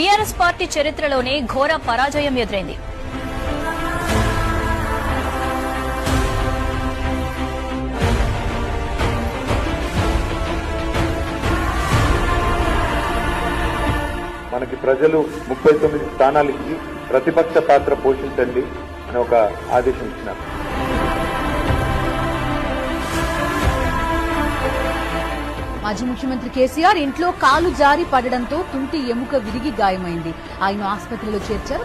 BRS party చరిత్రలోనే ఘోర పరాజయం ఎదురైంది. మనకి ప్రజలు 39 స్థానాలు ఇచ్చి ప్రతిపక్ష పాత్ర పోషించండి అని ఒక ఆదేశం ఇచ్చినారు. మాజీ ముఖ్యమంత్రి కేసీఆర్ ఇంట్లో కాలు జారి పడడంతో తుంటి ఎముక విరిగి గాయమైంది. ఆయన ఆసుపత్రిలో చేర్చారు.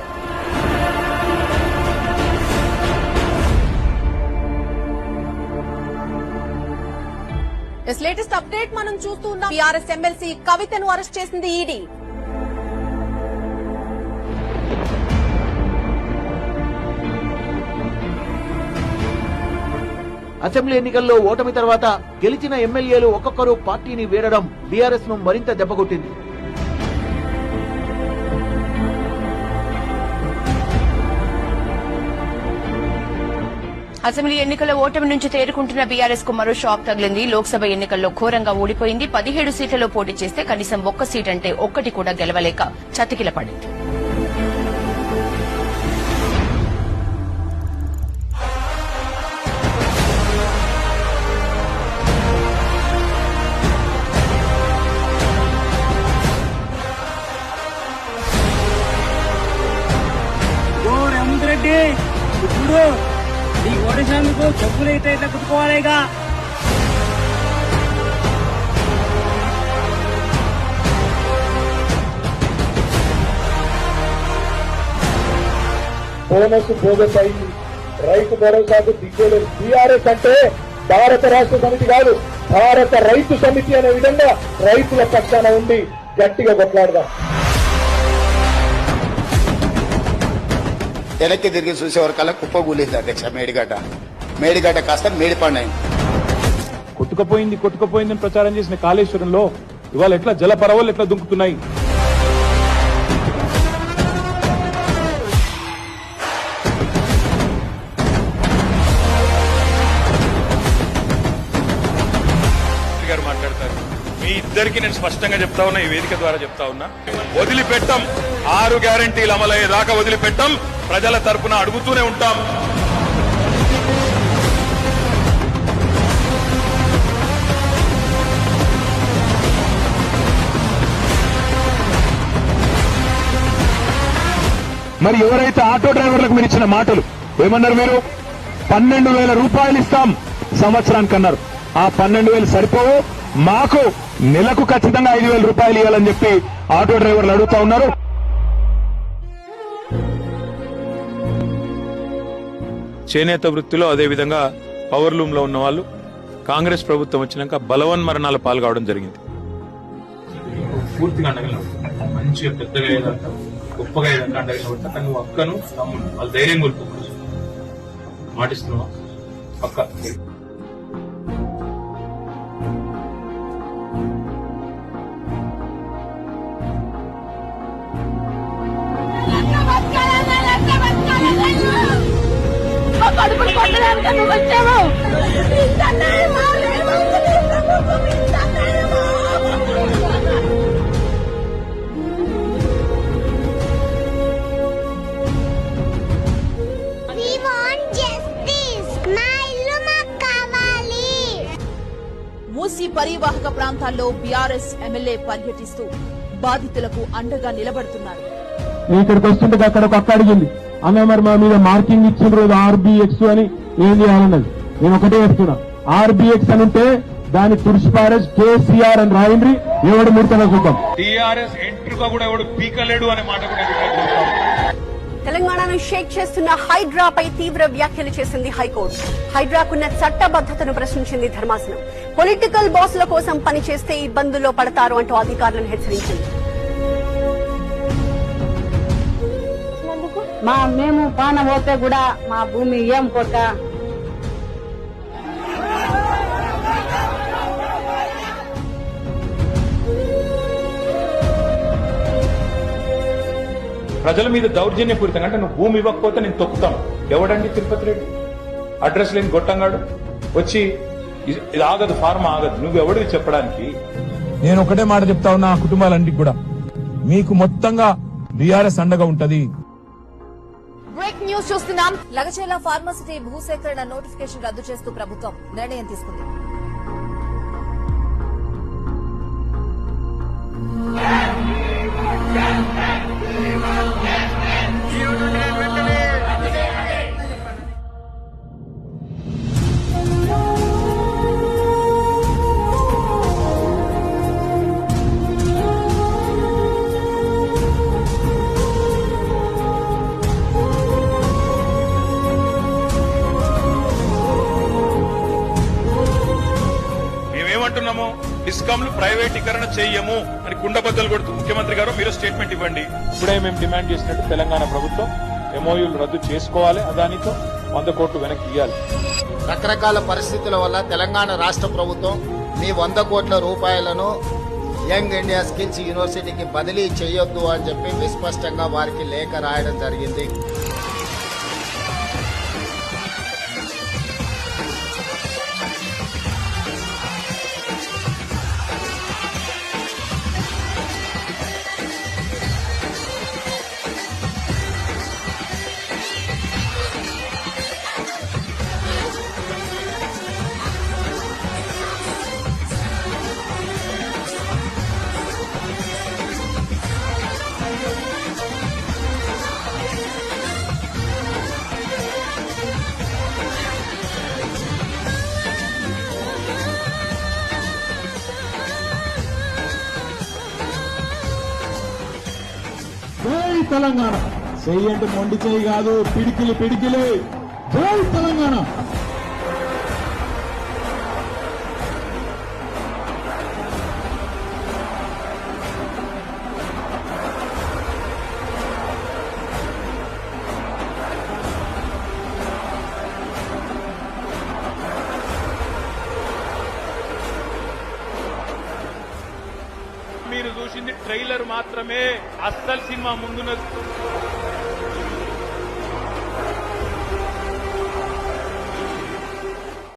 లేటెస్ట్ అప్డేట్ మనం చూస్తున్నాం. బీఆర్ఎస్ ఎమ్మెల్సీ కవితను అరెస్ట్ చేసింది ఈడీ. అసెంబ్లీ ఎన్నికల్లో ఓటమి తర్వాత గెలిచిన ఎమ్మెల్యేలు ఒక్కొక్కరు పార్టీని వీడడం బీఆర్ఎస్ ను మరింత దెబ్బకొట్టింది. అసెంబ్లీ ఎన్నికల్లో ఓటమి నుంచి తేరుకుంటున్న బీఆర్ఎస్ కు మరో షాక్ తగిలింది. లోక్సభ ఎన్నికల్లో ఘోరంగా ఓడిపోయింది. 17 సీట్లలో పోటీ చేస్తే కనీసం ఒక్క సీట్ అంటే ఒక్కటి కూడా గెలవలేక చతికిల పడింది. ఇప్పుడు ఈ ఓడిశాలకు చెప్పులు అయితే కుట్టుకోవాలిగా. బోనస్ బోగస్ అయింది. రైతు భరోసాకు దిగ్గలేదు. టీఆర్ఎస్ అంటే భారత రాష్ట్ర సమితి కాదు, భారత రైతు సమితి అనే విధంగా రైతుల పక్షాన ఉండి గట్టిగా కొట్లాడదాం. వెనక్కి తిరిగి చూసేవరకల్లా కుప్పగూలింది అధ్యక్ష. మేడిగడ్డ కాస్త మేడిపండైంది. కొట్టుకుపోయిందని ప్రచారం చేసిన కాళేశ్వరంలో ఇవాళ ఎట్లా జల పరవలు ఎట్లా దుంకుతున్నాయి. మాట్లాడతారు. మీ ఇద్దరికి నేను స్పష్టంగా చెప్తా ఉన్నా, ఈ వేదిక ద్వారా చెప్తా ఉన్నా, వదిలిపెట్టం. 6 గ్యారంటీలు అమలయ్యేదాకా వదిలిపెట్టం. ప్రజల తరపున అడుగుతూనే ఉంటాం. మరి ఎవరైతే ఆటో డ్రైవర్లకు మీరు ఇచ్చిన మాటలు ఏమన్నారు? మీరు 12,000 రూపాయలు ఇస్తాం సంవత్సరానికి అన్నారు. ఆ 12,000 సరిపోవు, మాకు నెలకు ఖచ్చితంగా 5,000 రూపాయలు ఇవ్వాలని చెప్పి ఆటో డ్రైవర్లు అడుగుతా ఉన్నారు. చేనేత వృత్తిలో అదేవిధంగా పవర్ లూమ్ లో ఉన్న వాళ్ళు కాంగ్రెస్ ప్రభుత్వం వచ్చినాక బలవన్మరణాల పాల్గొవడం జరిగింది. పూర్తిగా అండగా మంచిగా పెద్దగా అయ్యేదాకా గొప్పగా అయ్యేదాకా అండగా ఉంటా. కానీ నువ్వు అక్కను తమ్ముడు వాళ్ళు ధైర్యం కోల్పోవచ్చు. మాటిస్తున్నావా? పక్క కడుపులు కొట్టడానికి నువ్వు వచ్చావు. మూసీ పరివాహక ప్రాంతాల్లో బీఆర్ఎస్ ఎమ్మెల్యే పర్యటిస్తూ బాధితులకు అండగా నిలబడుతున్నారు. ఇక్కడికి వస్తుంటే అక్కడ ఒక అక్క అడిగింది, అన్న మరి మా మీద మార్కింగ్ ఇచ్చిండ్రు ఆర్బిఎక్స్ అని, ఏం చేయాలన్నది. నేను ఒకటే చెప్తున్నా, ఆర్బిఎక్స్ అని ఉంటే దాని తుడిచిపారేసి కేసీఆర్ అని రాయండి. ఎవడు ముడతలో చూద్దాం. టీఆర్ఎస్ ఎంట్రుగా కూడా ఎవడు పీకలేడు అనే మాట కూడా తెలంగాణను షేక్ చేస్తున్న హైడ్రాపై తీవ్ర వ్యాఖ్యలు చేసింది హైకోర్టు. హైడ్రాకున్న చట్టబద్దతను ప్రశ్నించింది ధర్మాసనం. పొలిటికల్ బాస్ల కోసం పనిచేస్తే ఇబ్బందుల్లో పడతారు అంటూ అధికారులను హెచ్చరించింది. మేము పాన పోతే కూడా మా భూమి ఏం కొట్ట ప్రజల మీద దౌర్జన్యపూరితంగా అంటే నువ్వు భూమి ఇవ్వకపోతే నేను తొక్కుతాను. ఎవడండి తిరుపతి రెడ్డి? అడ్రస్ లేని గొట్టంగాడు వచ్చి ఇది ఆగదు, ఫార్మ్ ఆగదు. నువ్వు ఎవడివి చెప్పడానికి? నేను ఒకటే మాట చెప్తా ఉన్నా, ఆ కుటుంబాలన్నిటికి కూడా మీకు మొత్తంగా బీఆర్ఎస్ అండగా ఉంటది. బ్రేక్ న్యూస్ చూస్తున్నాం. లగచేల ఫార్మసిటీ భూసేకరణ నోటిఫికేషన్ రద్దు చేస్తూ ప్రభుత్వం నిర్ణయం తీసుకుంది. మేమేమంటున్నాము, డిస్కాంలు ప్రైవేటీకరణ చెయ్యము అని కుండబద్దలు కొడుతూ ముఖ్యమంత్రి గారు మీరు స్టేట్మెంట్ ఇవ్వండి. ఇప్పుడే మేము డిమాండ్ చేసినట్టు తెలంగాణ ప్రభుత్వం ఎంఓయూలు రద్దు చేసుకోవాలి, అదానితో 100 కోట్లు వెనక్కి ఇవ్వాలి. రకరకాల పరిస్థితుల వల్ల తెలంగాణ రాష్ట్ర ప్రభుత్వం మీ 100 కోట్ల రూపాయలను యంగ్ ఇండియా స్కిల్స్ యూనివర్సిటీకి బదిలీ చేయొద్దు అని చెప్పి విస్పష్టంగా వారికి లేఖ రాయడం జరిగింది. జై తెలంగాణ. చెయ్యండి మొండి చెయ్యి కాదు, పిడికిలి పిడికిలి. జై తెలంగాణ. మీరు చూసింది ట్రైలర్ మాత్రమే, అస్సలు సినిమా ముందున్నది